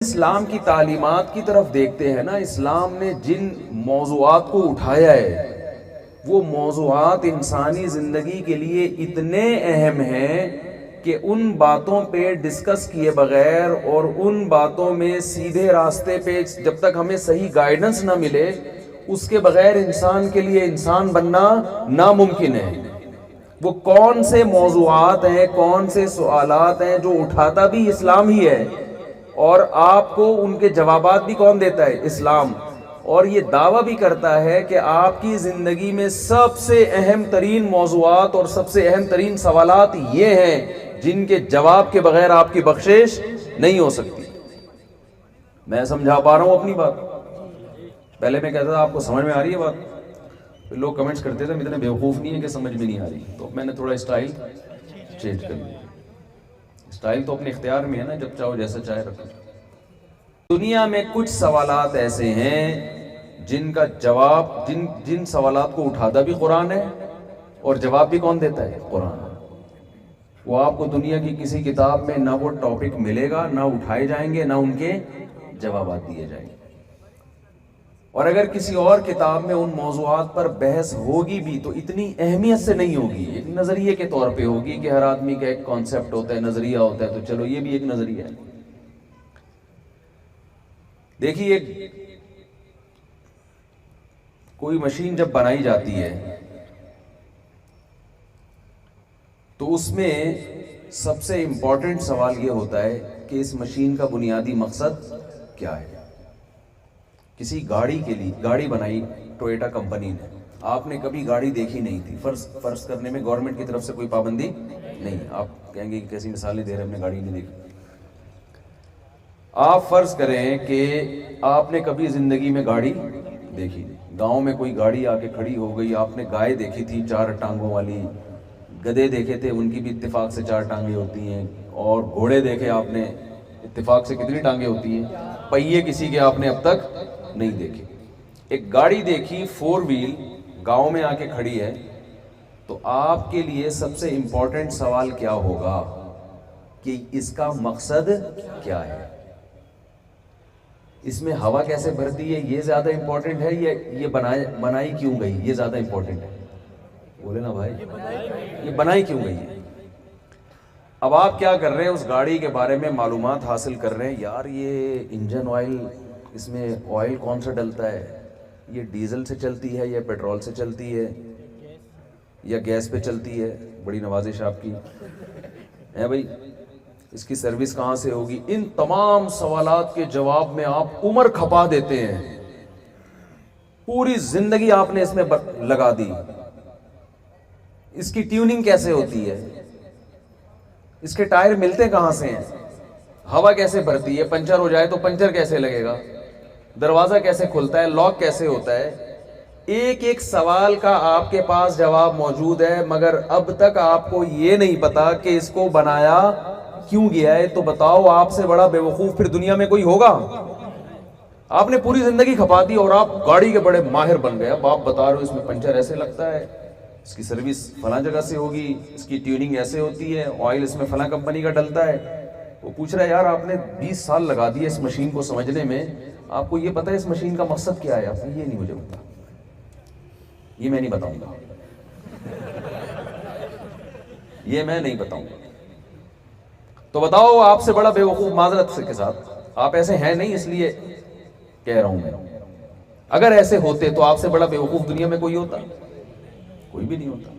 اسلام کی تعلیمات کی طرف دیکھتے ہیں نا، اسلام نے جن موضوعات کو اٹھایا ہے وہ موضوعات انسانی زندگی کے لیے اتنے اہم ہیں کہ ان باتوں پہ ڈسکس کیے بغیر اور ان باتوں میں سیدھے راستے پہ جب تک ہمیں صحیح گائیڈنس نہ ملے اس کے بغیر انسان کے لیے انسان بننا ناممکن ہے۔ وہ کون سے موضوعات ہیں، کون سے سوالات ہیں جو اٹھاتا بھی اسلام ہی ہے، اور آپ کو ان کے جوابات بھی کون دیتا ہے؟ اسلام۔ اور یہ دعویٰ بھی کرتا ہے کہ آپ کی زندگی میں سب سے اہم ترین موضوعات اور سب سے اہم ترین سوالات یہ ہیں جن کے جواب کے بغیر آپ کی بخشش نہیں ہو سکتی۔ میں سمجھا پا رہا ہوں اپنی بات؟ پہلے میں کہتا تھا آپ کو سمجھ میں آ رہی ہے بات، پھر لوگ کمنٹس کرتے تھے اتنے بیوقوف نہیں ہے کہ سمجھ میں نہیں آ رہی، تو میں نے تھوڑا اسٹائل چینج کر لیا۔ اسٹائل تو اپنے اختیار میں ہے نا، جب چاہو جیسا چاہے رکھو۔ دنیا میں کچھ سوالات ایسے ہیں جن کا جواب جن سوالات کو اٹھاتا بھی قرآن ہے اور جواب بھی کون دیتا ہے؟ قرآن۔ وہ آپ کو دنیا کی کسی کتاب میں نہ وہ ٹاپک ملے گا، نہ اٹھائے جائیں گے، نہ ان کے جوابات دیے جائیں گے۔ اور اگر کسی اور کتاب میں ان موضوعات پر بحث ہوگی بھی تو اتنی اہمیت سے نہیں ہوگی، ایک نظریے کے طور پہ ہوگی کہ ہر آدمی کا ایک کانسیپٹ ہوتا ہے، نظریہ ہوتا ہے، تو چلو یہ بھی ایک نظریہ ہے۔ دیکھیے کوئی مشین جب بنائی جاتی ہے تو اس میں سب سے امپورٹنٹ سوال یہ ہوتا ہے کہ اس مشین کا بنیادی مقصد کیا ہے۔ کسی گاڑی کے لیے گاڑی بنائی ٹویوٹا کمپنی نے، آپ نے کبھی گاڑی دیکھی نہیں تھی، فرض کرنے میں گورنمنٹ کی طرف سے کوئی پابندی نہیں، آپ کہیں گے کہ کیسی مثالیں دے رہے ہیں، ہم نے گاڑی نہیں دیکھی۔ آپ فرض کریں کہ آپ نے کبھی زندگی میں گاڑی دیکھی نہیں، گاؤں میں کوئی گاڑی آ کے کھڑی ہو گئی، آپ نے گائے دیکھی تھی 4 ٹانگوں والی، گدھے دیکھے تھے ان کی بھی اتفاق سے 4 ٹانگیں ہوتی ہیں، اور گھوڑے دیکھے آپ نے، اتفاق سے کتنی ٹانگیں ہوتی ہیں؟ پہیے کسی کے آپ نے اب تک نہیں دیکھے۔ ایک گاڑی دیکھی 4 وہیل گاؤں میں آ کے کھڑی ہے، تو آپ کے لیے سب سے امپورٹنٹ سوال کیا ہوگا کہ اس کا مقصد کیا ہے؟ اس میں ہوا کیسے بھرتی ہے یہ زیادہ امپورٹنٹ ہے، یہ بنائی کیوں گئی یہ زیادہ امپورٹنٹ ہے؟ بولے نا بھائی، یہ بنائی کیوں گئی ہے؟ اب آپ کیا کر رہے ہیں؟ اس گاڑی کے بارے میں معلومات حاصل کر رہے ہیں، یار یہ انجن آئل، اس میں آئل کون سا ڈلتا ہے، یہ ڈیزل سے چلتی ہے یا پیٹرول سے چلتی ہے یا گیس پہ چلتی ہے؟ بڑی نوازش آپ کی ہے بھائی، اس کی سروس کہاں سے ہوگی؟ ان تمام سوالات کے جواب میں آپ عمر کھپا دیتے ہیں، پوری زندگی آپ نے اس میں لگا دی۔ اس کی ٹیوننگ کیسے ہوتی ہے؟ اس کے ٹائر ملتے کہاں سے ہیں؟ ہوا کیسے بھرتی ہے؟ پنچر ہو جائے تو پنچر کیسے لگے گا؟ دروازہ کیسے کھلتا ہے؟ لاک کیسے ہوتا ہے؟ ایک ایک سوال کا آپ کے پاس جواب موجود ہے، مگر اب تک آپ کو یہ نہیں پتا کہ اس کو بنایا کیوں گیا ہے۔ تو بتاؤ آپ سے بڑا بیوقوف پھر دنیا میں کوئی ہوگا؟ آپ نے پوری زندگی کھپا دی اور آپ گاڑی کے بڑے ماہر بن گئے، اب آپ بتا رہے ہو اس میں پنچر ایسے لگتا ہے، اس کی سروس فلاں جگہ سے ہوگی، اس کی ٹیوننگ ایسے ہوتی ہے، آئل اس میں فلاں کمپنی کا ڈلتا ہے۔ وہ پوچھ رہا ہے یار آپ نے 20 سال لگا دیے اس مشین کو سمجھنے میں، آپ کو یہ پتا ہے اس مشین کا مقصد کیا ہے؟ آپ نے یہ نہیں مجھے پتا، یہ میں نہیں بتاؤں گا، یہ میں نہیں بتاؤں گا۔ تو بتاؤ آپ سے بڑا بیوقوف، معذرت کے ساتھ آپ ایسے ہیں نہیں اس لیے کہہ رہا ہوں میں، اگر ایسے ہوتے تو آپ سے بڑا بیوقوف دنیا میں کوئی ہوتا؟ کوئی بھی نہیں ہوتا۔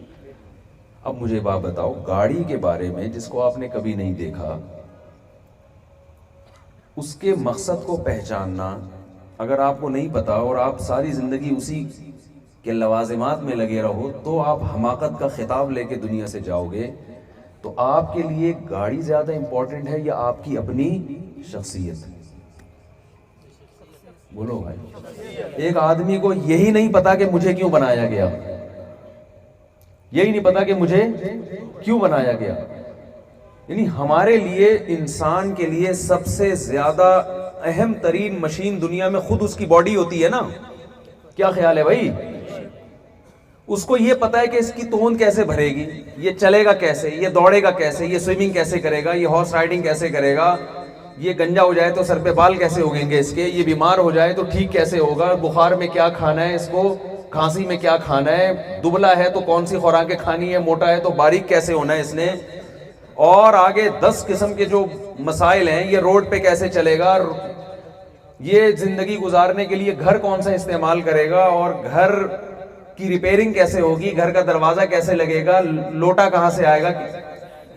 اب مجھے بات بتاؤ، گاڑی کے بارے میں جس کو آپ نے کبھی نہیں دیکھا، اس کے مقصد کو پہچاننا اگر آپ کو نہیں پتا اور آپ ساری زندگی اسی کے لوازمات میں لگے رہو تو آپ حماقت کا خطاب لے کے دنیا سے جاؤ گے۔ تو آپ کے لیے گاڑی زیادہ امپورٹنٹ ہے یا آپ کی اپنی شخصیت؟ بولو بھائی، ایک آدمی کو یہی نہیں پتا کہ مجھے کیوں بنایا گیا، یہی نہیں پتا کہ مجھے کیوں بنایا گیا۔ یعنی ہمارے لیے، انسان کے لیے سب سے زیادہ اہم ترین مشین دنیا میں خود اس کی باڈی ہوتی ہے نا؟ کیا خیال ہے بھائی؟ اس کو یہ پتا ہے کہ اس کی توند کیسے بھرے گی، یہ چلے گا کیسے، یہ دوڑے گا کیسے، یہ سوئمنگ کیسے کرے گا، یہ ہارس رائڈنگ کیسے کرے گا، یہ گنجا ہو جائے تو سر پہ بال کیسے اگیں گے اس کے, یہ بیمار ہو جائے تو ٹھیک کیسے ہوگا, بخار میں کیا کھانا ہے اس کو, کھانسی میں کیا کھانا ہے, دبلا ہے تو کون سی خوراکیں کھانی ہے, موٹا ہے تو باریک کیسے ہونا ہے اس نے, اور آگے 10 قسم کے جو مسائل ہیں, یہ روڈ پہ کیسے چلے گا, یہ زندگی گزارنے کے لیے گھر کون سا استعمال کرے گا, اور گھر کی ریپیئرنگ کیسے ہوگی, گھر کا دروازہ کیسے لگے گا, لوٹا کہاں سے آئے گا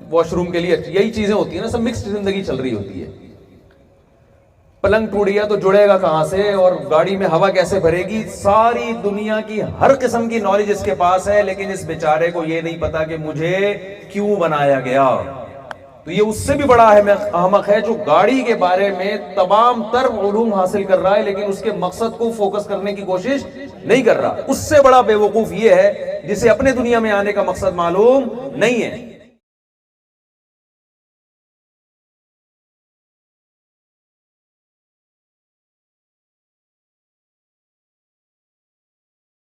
واش روم کے لیے, یہی چیزیں ہوتی ہیں نا, سب مکسڈ زندگی چل رہی ہوتی ہے. پلنگ ٹوٹ گیا تو جڑے گا کہاں سے, اور گاڑی میں ہوا کیسے بھرے گی, ساری دنیا کی ہر قسم کی نالج اس کے پاس ہے, لیکن اس بیچارے کو یہ نہیں پتا کہ مجھے کیوں بنایا گیا. تو یہ اس سے بھی بڑا احمق ہے جو گاڑی کے بارے میں تمام تر علوم حاصل کر رہا ہے لیکن اس کے مقصد کو فوکس کرنے کی کوشش نہیں کر رہا. اس سے بڑا بے وقوف یہ ہے جسے اپنے دنیا میں آنے کا مقصد معلوم نہیں ہے.